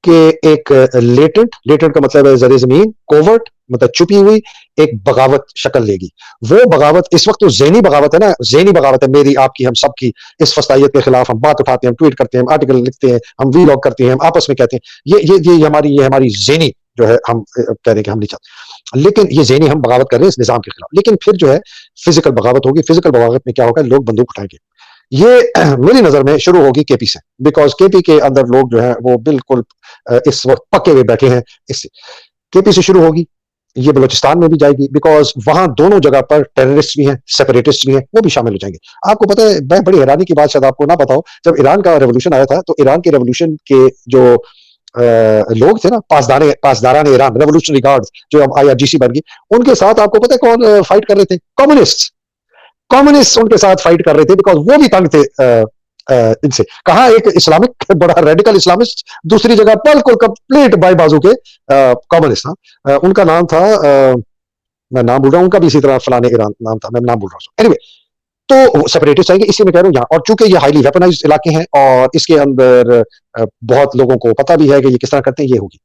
कि एक लेटेंट का मतलब है ज़रे ज़मीन, कोवर्ट मतलब छुपी हुई एक बगावत शक्ल लेगी। वो बगावत इस वक्त तो ज़हनी बगावत है ना, ज़हनी बगावत है मेरी, आपकी, हम सब की। इस फसाइयत के खिलाफ हम बात उठाते हैं, हम ट्वीट करते हैं, हम आर्टिकल लिखते हैं, हम वीलॉग करते हैं, हम आपस में कहते हैं। ये हमारी ज़हनी जो है, हम कह दें कि हम नहीं चाहते, लेकिन ये ज़हनी हम बगावत कर रहे हैं इस निज़ाम के खिलाफ। लेकिन फिर जो है फिजिकल बगावत होगी। फिजिकल बगावत में क्या होगा, लोग बंदूक उठाएंगे। ये मेरी नजर में शुरू होगी केपी से, बिकॉज केपी के अंदर लोग जो हैं वो बिल्कुल इस वक्त पक्के हुए बैठे हैं। इससे केपी से शुरू होगी, ये बलूचिस्तान में भी जाएगी, बिकॉज वहां दोनों जगह पर टेररिस्ट भी हैं, सेपरेटिस्ट भी हैं, वो भी शामिल हो जाएंगे। आपको पता है, मैं बड़ी हैरानी की बात शायद आपको ना पता हो, जब ईरान का रेवोल्यूशन आया था तो ईरान के रेवोल्यूशन के जो लोग थे ना, पासदारान ईरान, रेवोल्यूशनरी गार्ड्स, जो अब IRGC बन गई, उनके साथ आपको पता है कौन फाइट कर रहे थे? कम्युनिस्ट उनके साथ फाइट कर रहे थे, बिकॉज वो भी तंग थे इनसे। कहा एक इस्लामिक बड़ा रेडिकल इस्लामिस्ट, दूसरी जगह बिल्कुल कंप्लीट बाई बाजू के कम्युनिस्ट। उनका नाम था, मैं नाम भूल रहा हूं, उनका भी इसी तरह फलाने ईरान नाम था, मैं नाम भूल रहा हूं। एनीवे, तो सेपरेटिस्ट आएंगे, इसलिए मैं कह रहा हूं यहाँ। और चूंकि ये हाईली वेपनाइज्ड इलाके हैं और इसके अंदर बहुत लोगों को पता भी है कि ये किस तरह करते हैं, ये होगी।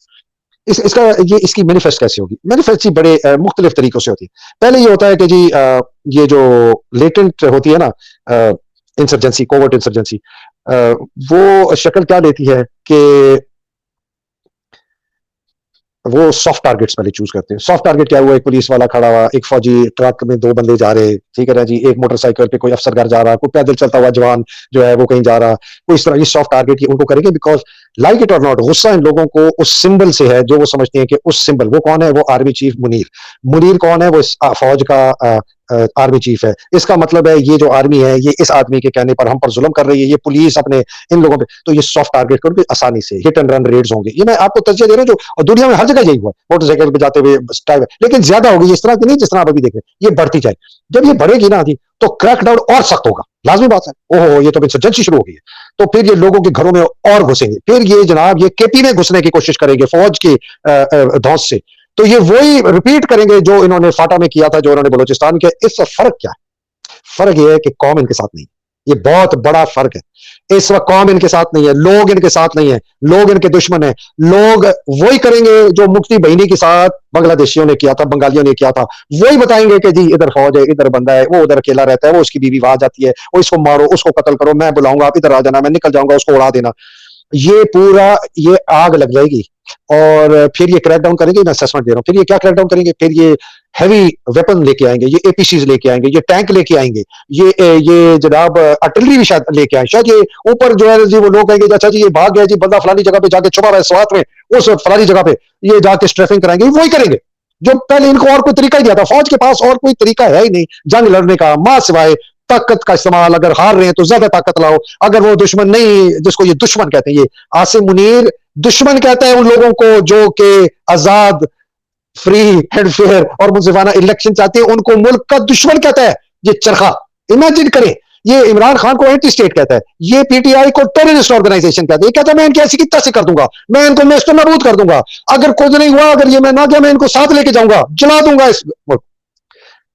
इसकी मैनिफेस्ट कैसे होगी? मैनिफेस्ट बड़े मुख्तलिफ तरीकों से होती है। पहले ये होता है कि जी ये जो लेटेंट होती है ना इंसर्जेंसी, कोवर्ट इंसर्जेंसी, वो शक्ल क्या लेती है कि वो सॉफ्ट टारगेट्स पहले चूज करते हैं। सॉफ्ट टारगेट क्या हुआ, एक पुलिस वाला खड़ा हुआ, एक फौजी ट्रक में 2 बंदे जा रहे, ठीक है ना जी, एक मोटरसाइकिल पे कोई अफसर घर जा रहा, कोई पैदल चलता हुआ जवान जो है वो कहीं जा रहा, कोई इस तरह। ये सॉफ्ट टारगेट ये उनको करेंगे, बिकॉज लाइक इट और नॉट, गुस्सा इन लोगों को उस सिंबल से है जो वो समझते हैं कि उस सिंबल, वो कौन है? वो आर्मी चीफ मुनीर। मुनीर कौन है? वो इस फौज का आर्मी चीफ है, इसका मतलब है ये जो आर्मी है ये इस आदमी के कहने पर हम पर जुल्म कर रही है, ये पुलिस अपने इन लोगों पे, तो ये सॉफ्ट टारगेट करोगे आसानी से हिट एंड रन रेड्स होंगे। ये मैं आपको तज्जिया दे रहा हूँ जो, और दुनिया में हर जगह यही हुआ है, मोटरसाइकिल पे जाते हुए लेकिन ज्यादा होगी इस तरह की नहीं जिस तरह आप अभी देख रहे हैं, ये बढ़ती जाए। जब ये बढ़ेगी ना जी तो क्रैकडाउन और सख्त होगा, लाजमी बात है। ओहो ये तो इंसर्जेंसी शुरू हो गई है, तो फिर ये लोगों के घरों में और घुसेंगे, फिर ये जनाब ये केपी में घुसने की कोशिश करेंगे फौज के धौंस से, तो ये वही रिपीट करेंगे जो इन्होंने फाटा में किया था, जो इन्होंने बलूचिस्तान किया। इससे फर्क क्या है? फर्क ये है कि कौम इनके साथ नहीं है, ये बहुत बड़ा फर्क है। इस वक्त कौम इनके साथ नहीं है, लोग इनके साथ नहीं है, लोग इनके दुश्मन है। लोग वही करेंगे जो मुफ्ती बहनी के साथ बांग्लादेशियों ने किया था, बंगालियों ने किया था, वही बताएंगे कि जी इधर फौज है, इधर बंदा है, वो उधर अकेला रहता है, वो उसकी बीवी वहां जाती है, वो इसको मारो, उसको कत्ल करो, मैं बुलाऊंगा, आप इधर आ जाना, मैं निकल जाऊंगा, उसको उड़ा देना। ये पूरा ये आग लग जाएगी और फिर ये क्रैकडाउन करेंगे। मैं असेसमेंट दे रहा हूं, फिर ये क्या क्रैकडाउन करेंगे, फिर ये हैवी वेपन लेके आएंगे, ये एपीसीज लेके आएंगे, ये टैंक लेके आएंगे, ये जनाब आर्टिलरी भी शायद लेके आए, शायद ये ऊपर जो है जी वो लोग कहेंगे अच्छा जी ये भाग गया जी बंदा फलानी जगह पे जाके छुपा हुआ है स्वात में, उस फलानी जगह पे ये जाके स्ट्रेफिंग कराएंगे, वही करेंगे जो पहले इनको और कोई तरीका ही दिया था। फौज के पास और कोई तरीका है ही नहीं जंग लड़ने का, मां सिवाय ताकत का इस्तेमाल। अगर हार रहे हैं तो ज्यादा ताकत लाओ, अगर वो दुश्मन नहीं, जिसको ये दुश्मन कहते हैं, ये आसिम मुनीर दुश्मन कहता है उन लोगों को जो कि आजाद फ्री एंड फेयर और मुंसिफाना इलेक्शन चाहते हैं, उनको मुल्क का दुश्मन कहता है ये चरखा। इमेजिन करें, ये इमरान खान को एंटी स्टेट कहता है, ये पीटीआई को टेररिस्ट ऑर्गेनाइजेशन कहता है, ये कहता है मैं इनकी ऐसी की तैसी कर दूंगा, मैं इनको नेस्त नाबूद कर दूंगा, अगर कुछ नहीं हुआ, अगर ये मैं ना गया, मैं इनको साथ लेके जाऊंगा, जला दूंगा इस मुल्क।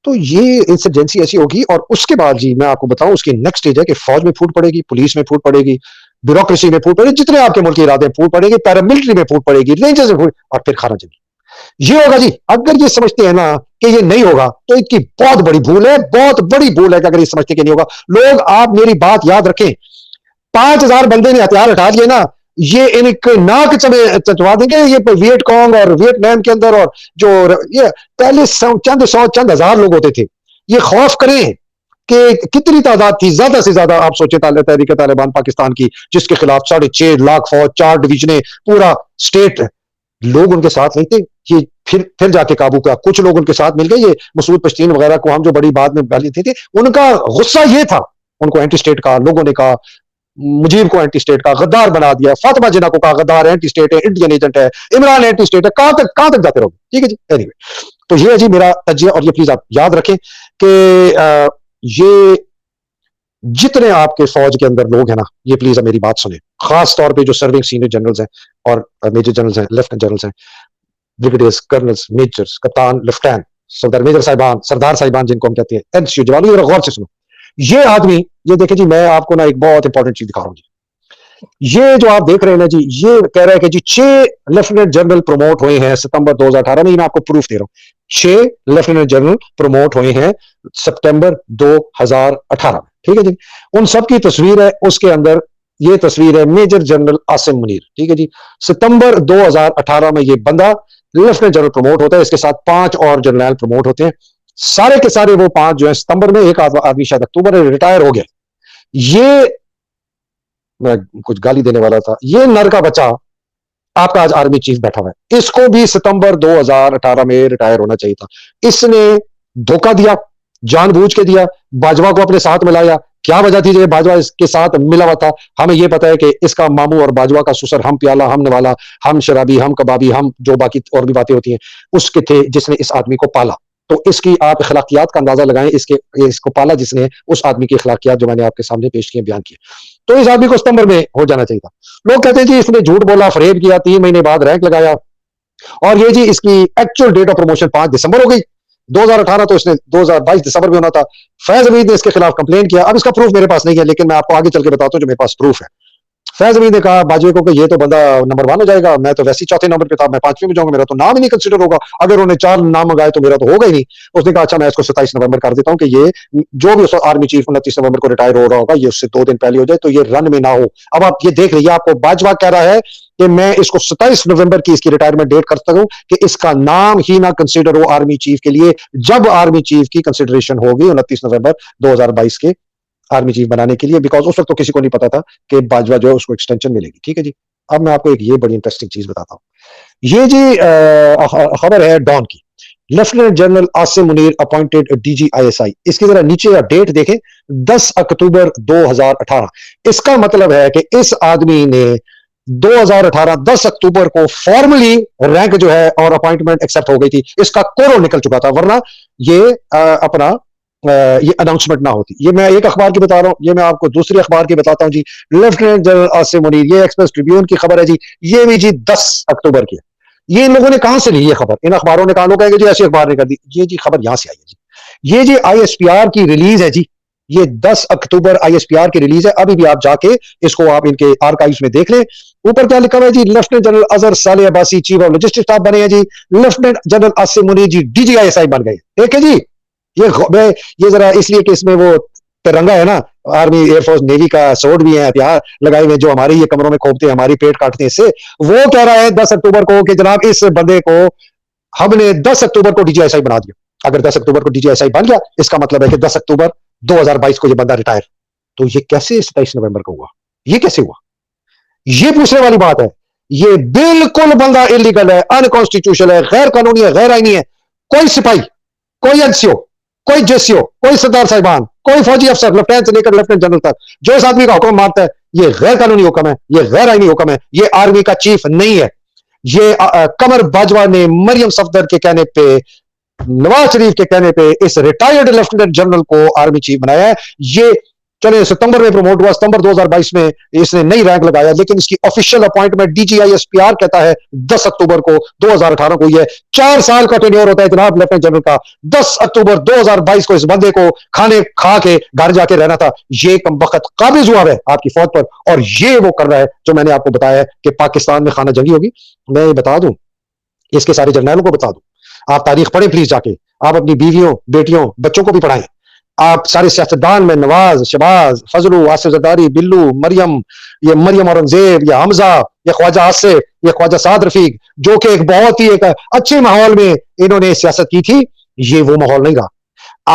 तो ये इंसर्जेंसी ऐसी होगी। और उसके बाद जी मैं आपको बताऊं उसकी नेक्स्ट स्टेज है कि फौज में फूट पड़ेगी, पुलिस में फूट पड़ेगी, ब्यूरोक्रेसी में फूट पड़ेगी, जितने आपके मुल्क के इरादे फूट पड़ेगी, पैरामिलिट्री में फूट पड़ेगी, रेंजर्स में फूट, और फिर खाना जंगी। ये होगा जी। अगर ये समझते हैं ना कि ये नहीं होगा तो इनकी बहुत बड़ी भूल है, बहुत बड़ी भूल है कि अगर ये समझते कि नहीं होगा। लोग आप मेरी बात याद रखें, 5,000 बंदे ने हथियार उठा लिए ना, ये इनके नाक चचवा देंगे, ये वियट कॉन्ग और वियतनाम के अंदर, और जो ये पहले चंद हजार लोग होते थे। ये खौफ करें कि कितनी तादाद थी, ज्यादा से ज्यादा आप सोचे तहरीक तालिबान पाकिस्तान की, जिसके खिलाफ 6.5 लाख फौज, 4 डिवीजनें, पूरा स्टेट, लोग उनके साथ नहीं थे। ये फिर जाके काबू का कुछ लोग उनके साथ मिल गए, ये मसूद पश्तीन वगैरह को हम जो बड़ी बाद में गाली थे, उनका गुस्सा ये था, उनको एंटी स्टेट कहा, लोगों ने कहा मुजीब को एंटी स्टेट का गद्दार बना दिया, फातिमा जिन्ना को कहा गद्दार, एंटी स्टेट है, इंडियन एजेंट है, इमरान एंटी स्टेट है, कहां तक जाते रहोगे। ठीक है जी, एनीवे, तो ये है जी मेरा तज्जिया। और ये प्लीज आप याद रखें कि ये जितने आपके फौज के अंदर लोग हैं ना, ये प्लीज मेरी बात सुने, खास तौर पे जो सर्विंग सीनियर जनरल्स हैं और मेजर जनरल्स हैं, लेफ्टिनेंट जनरल्स हैं, ब्रिगेडियर्स, कर्नल्स, मेजर्स, कप्तान, लेफ्टिनेंट, सरदार मेजर साहिबान, सरदार साहिबान जिनको हम कहते हैं, एनसीयू जवान, जरा गौर से सुनो। ये आदमी, ये देखें जी, मैं आपको ना एक बहुत इंपॉर्टेंट चीज दिखा रहा हूं जी। ये जो आप देख रहे हैं ना जी, ये कह रहा है कि जी 6 लेफ्टिनेंट जनरल प्रमोट हुए हैं सितंबर 2018 में। मैं आपको प्रूफ दे रहा हूं, 6 लेफ्टिनेंट जनरल प्रमोट हुए हैं सितंबर 2018 में। ठीक है जी, उन सब की तस्वीर है, उसके अंदर ये तस्वीर है मेजर जनरल आसिम मुनीर। ठीक है जी, सितंबर 2018 में ये बंदा लेफ्टिनेंट जनरल प्रमोट होता है, इसके साथ 5 और जनरल प्रमोट होते हैं। सारे के सारे वो 5 जो है सितंबर में, एक आदमी शायद अक्टूबर में रिटायर हो गया। ये मैं कुछ गाली देने वाला था, ये नर का बच्चा आपका आज आर्मी चीफ बैठा हुआ है, इसको भी सितंबर 2018 में रिटायर होना चाहिए था। इसने धोखा दिया, जानबूझ के दिया, बाजवा को अपने साथ मिलाया। क्या वजह थी जो बाजवा इसके साथ मिला हुआ था? हमें यह पता है कि इसका मामू और बाजवा का ससुर हम प्याला, हम नवाला, हम शराबी, हम कबाबी, हम जो बाकी और भी बातें होती हैं, उसके थे जिसने इस आदमी को पाला। तो इसकी आप अखलाकियात का अंदाजा लगाएं, इसको पाला जिसने, उस आदमी की अखलाकियात जो मैंने आपके सामने पेश किए, बयान किए। तो इस आदमी को सितंबर में हो जाना चाहिए था। लोग कहते हैं जी इसने झूठ बोला, फरेब किया, 3 महीने बाद रैंक लगाया, और ये जी इसकी एक्चुअल डेट ऑफ प्रमोशन 5 दिसंबर हो गई 2018, तो इसने 2022 दिसंबर में होना था। फैज अमीद ने इसके खिलाफ कंप्लेन किया। अब इसका प्रूफ मेरे पास नहीं है, लेकिन मैं आपको आगे चल के बताता हूं जो मेरे पास प्रूफ है। फैज अमीद ने कहा बाजवे को कि ये तो बंदा नंबर 1 हो जाएगा, मैं तो वैसे ही 4थे नंबर पे था, मैं 5वें में जाऊंगा, मेरा तो नाम ही नहीं कंसिडर होगा। अगर उन्होंने 4 नाम मंगाए तो मेरा तो होगा ही नहीं। उसने कहा अच्छा मैं इसको 27 नवंबर कर देता हूं कि ये जो भी आर्मी चीफ 29 नवंबर को रिटायर हो रहा होगा, ये उससे 2 दिन पहले हो जाए, तो ये रन में ना हो। अब आप ये देख लीजिए, आपको बाजवा कह रहा है कि मैं इसको 27 नवंबर की इसकी रिटायरमेंट डेट कर सकता हूं कि इसका नाम ही ना कंसिडर हो आर्मी चीफ के लिए, जब आर्मी चीफ की कंसिडरेशन होगी 29 नवंबर 2022 के आर्मी चीफ बनाने के लिए। बिकॉज उस वक्त तो किसी को नहीं पता था कि बाजवा जो है उसको एक्सटेंशन मिलेगी। ठीक है जी, अब मैं आपको एक ये बड़ी इंटरेस्टिंग चीज बताता हूं। ये जी खबर है डॉन की। Lieutenant general Asim Munir appointed DGISI। इसकी जरा नीचे या डेट देखें, 10 अक्टूबर 2018। इसका मतलब है कि इस आदमी ने 2018 10 अक्टूबर को फॉर्मली रैंक जो है और अपॉइंटमेंट एक्सेप्ट हो गई थी, इसका कोरो निकल चुका था, वरना ये अपना ये अनाउंसमेंट ना होती। ये मैं एक अखबार की बता रहा हूं, ये मैं आपको दूसरी अखबार की बताता हूं जी। लेफ्टिनेंट जनरल आसिम मुनीर, ये एक्सप्रेस ट्रिब्यून की खबर है जी, ये भी जी 10 अक्टूबर की है। ये इन लोगों ने कहां से ली ये खबर? इन अखबारों ने कहा, लोग कहेंगे जी ऐसी अखबार ने कर दी, ये जी खबर यहां से आई है जी। ये जी ISPR की रिलीज है जी, ये 10 अक्टूबर ISPR की रिलीज है। अभी भी आप जाके इसको आप इनके आर्काइव्स में देख लें। ऊपर क्या लिखा हुआ है जी, लेफ्टिनेंट जनरल अजहर साले Abbasi chief of logistics staff बने हैं जी, लेफ्टिनेंट जनरल आसिम मुनीर जी DGISI बन गए। ठीक है जी। ये जरा इसलिए कि इसमें वो तिरंगा है ना, आर्मी एयरफोर्स नेवी का सोर्ड भी है, हथियार लगाए हुए जो हमारे ये कमरों में खोपते हैं, हमारी पेट काटते हैं, इससे वो कह रहा है 10 अक्टूबर को कि जनाब इस बंदे को हमने 10 अक्टूबर को DGISI बना दिया। अगर 10 अक्टूबर को DGISI बन गया, इसका मतलब है कि 10 अक्टूबर 2022 को ये बंदा रिटायर। तो ये कैसे 27 नवंबर को हुआ? ये कैसे हुआ? ये पूछने वाली बात है। ये बिल्कुल बंदा इलीगल है, अनकॉन्स्टिट्यूशनल है, गैर कानूनी है, गैर आईनी है। कोई सिपाही, कोई NCO, कोई JCO, कोई सरदार साहिबान, कोई फौजी अफसर, लेफ्टिनेंट से लेकर लेफ्टिनेंट जनरल तक, जो इस आदमी का हुक्म मानता है, ये गैर कानूनी हुक्म है, ये गैर आईनी हुक्म है, ये आर्मी का चीफ नहीं है। ये कमर बाजवा ने मरियम सफदर के कहने पे, नवाज शरीफ के कहने पे इस रिटायर्ड लेफ्टिनेंट जनरल को आर्मी चीफ बनाया है। ये चले सितंबर में प्रमोट हुआ, सितंबर 2022 में इसने नई रैंक लगाया, लेकिन इसकी ऑफिशियल अपॉइंटमेंट DGISPR कहता है 10 अक्टूबर को 2018 को। यह 4 साल का टेन्योर होता है जनाब लेफ्टिनेंट जनरल का। 10 अक्टूबर 2022 को इस बंदे को खाने खा के घर जाके रहना था। ये कम वक्त काबिज हुआ है आपकी फौज पर, और ये वो कर रहा है जो मैंने आपको बताया है कि पाकिस्तान में खाना जंगी होगी। मैं ये बता दूं, इसके सारे जर्नैलों को बता दूं, आप तारीख पढ़ें प्लीज जाके, आप अपनी बीवियों, बेटियों, बच्चों को भी पढ़ाएं। आप सारे सियासतदान में नवाज, शहबाज, फजलू, आसिफ जरदारी, बिल्लू, मरियम, ये मरियम औरंगजेब, या हमजा, या ख्वाजा आसिफ, या ख्वाजा साद रफीक, जो कि एक बहुत ही एक अच्छे माहौल में इन्होंने सियासत की थी, ये वो माहौल नहीं रहा।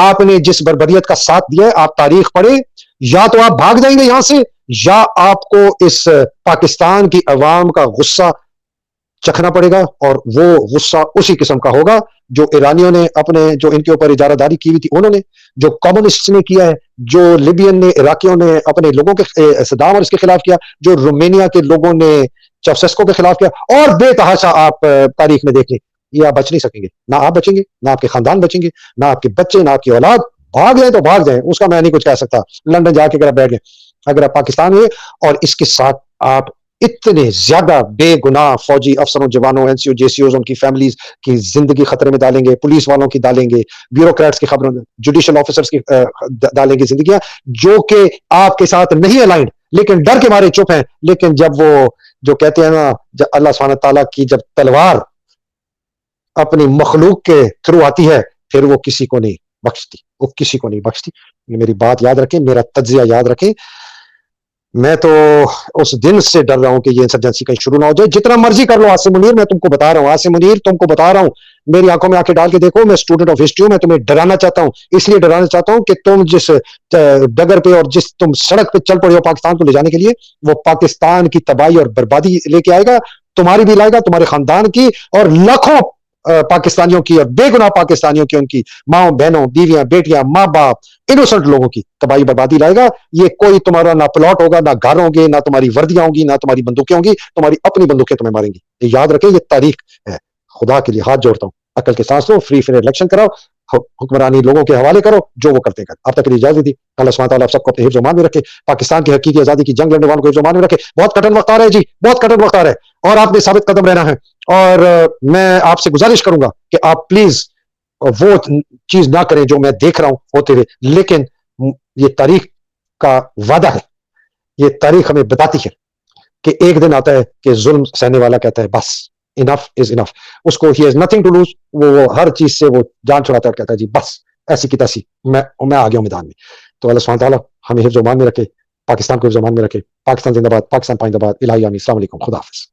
आपने जिस बर्बरियत का साथ दिया है, आप तारीख पढ़े, या तो आप भाग जाएंगे यहां से, या आपको इस पाकिस्तान की अवाम का गुस्सा चखना पड़ेगा, और वो गुस्सा उसी किस्म का होगा जो ईरानियों ने अपने, जो इनके ऊपर इजारादारी की हुई थी उन्होंने, जो कम्युनिस्ट ने किया है, जो लिबियन ने, इराकियों ने अपने लोगों के सदाम और इसके खिलाफ किया, जो रोमेनिया के लोगों ने चाउसेस्को के खिलाफ किया, और बेतहाशा आप तारीख में देख लें। ये आप बच नहीं सकेंगे, ना आप बचेंगे, ना आपके खानदान बचेंगे, ना आपके बच्चे, ना आपकी औलाद। भाग जाए तो भाग जाए, उसका मैं नहीं कुछ कह सकता। लंदन जाके अगर आप बैठ गए, अगर आप पाकिस्तान में, और इसके साथ आप इतने ज्यादा बेगुनाह फौजी अफसरों, जवानों, NCO, JCOs, उनकी फैमिलीज की जिंदगी खतरे में डालेंगे, पुलिस वालों की डालेंगे, ब्यूरोक्रेट्स की खबरों, जुडिशियल ऑफिसर्स की डालेंगे जिंदगियां, जो कि आपके साथ नहीं अलाइंड, लेकिन डर के मारे चुप हैं। लेकिन जब वो जो कहते हैं ना, जब अल्लाह सुब्हानहू तआला की जब तलवार अपनी मखलूक के थ्रू आती है, फिर वो किसी को नहीं बख्शती, वो किसी को नहीं बख्शती। मेरी बात याद रखें, मेरा तज्जिया याद रखें। मैं तो उस दिन से डर रहा हूं कि ये इंसर्जेंसी कहीं शुरू ना हो जाए। जितना मर्जी कर लो आसिम मुनीर, मैं तुमको बता रहा हूं, आसिम मुनीर तुमको बता रहा हूं, मेरी आंखों में आंखें डाल के देखो, मैं स्टूडेंट ऑफ हिस्ट्री हूं, मैं तुम्हें डराना चाहता हूं। इसलिए डराना चाहता हूं कि तुम जिस डगर पे और जिस तुम सड़क पे चल पड़े हो पाकिस्तान को ले जाने के लिए, वो पाकिस्तान की तबाही और बर्बादी लेके आएगा, तुम्हारी भी लाएगा, तुम्हारे खानदान की, और लाखों पाकिस्तानियों की, और बेगुनाह पाकिस्तानियों की, उनकी माओ, बहनों, बीवियां, बेटियां, माँ बाप, इनोसेंट लोगों की तबाही बर्बादी लाएगा। ये कोई तुम्हारा ना प्लॉट होगा, ना घर होंगे, ना तुम्हारी वर्दियां होंगी, ना तुम्हारी बंदूकें होंगी, तुम्हारी अपनी बंदूकें तुम्हें मारेंगी। ये याद रखें, ये तारीख है। खुदा के लिए हाथ जोड़ता हूं, अकल के सांस लो, फ्री फेयर इलेक्शन कराओ, हुक्मरानी लोगों के हवाले करो, जो वो करते कर। अब तक के लिए इजाजत दी। अल्लाह सुब्हानहू तआला आप सबको अपने हिफ्ज़ मान में रखे, पाकिस्तान की हकीकी आजादी की जंग लड़ने वालों को हिफ्ज़ मान में रखे। बहुत कठिन वक्त आ रहा है जी, बहुत कठिन वक्त आ रहा है, और आपने साबित कदम रहना है। और मैं आपसे गुजारिश करूंगा कि आप प्लीज वो चीज ना करें जो मैं देख रहा हूं होते हुए। लेकिन ये तारीख का वादा है, ये तारीख हमें बताती है कि एक दिन आता है कि जुल्म सहने वाला कहता है बस, इनफ इज इनफ। उसको ही हैज नथिंग टू लूज, वो हर चीज से वो जान छुड़ाता है और कहता है जी बस, ऐसी की तैसी, मैं आ गया हूं मैदान में। तो अल्लाह सुब्हानहू तआला हमें हिफ्ज़ मान में रखे, पाकिस्तान को हिफ्ज़ मान में रखे। पाकिस्तान जिंदाबाद, पाकिस्तान पाइंदाबाद। इलाही आमीन। अस्सलाम वालेकुम, खुदा हाफिज़।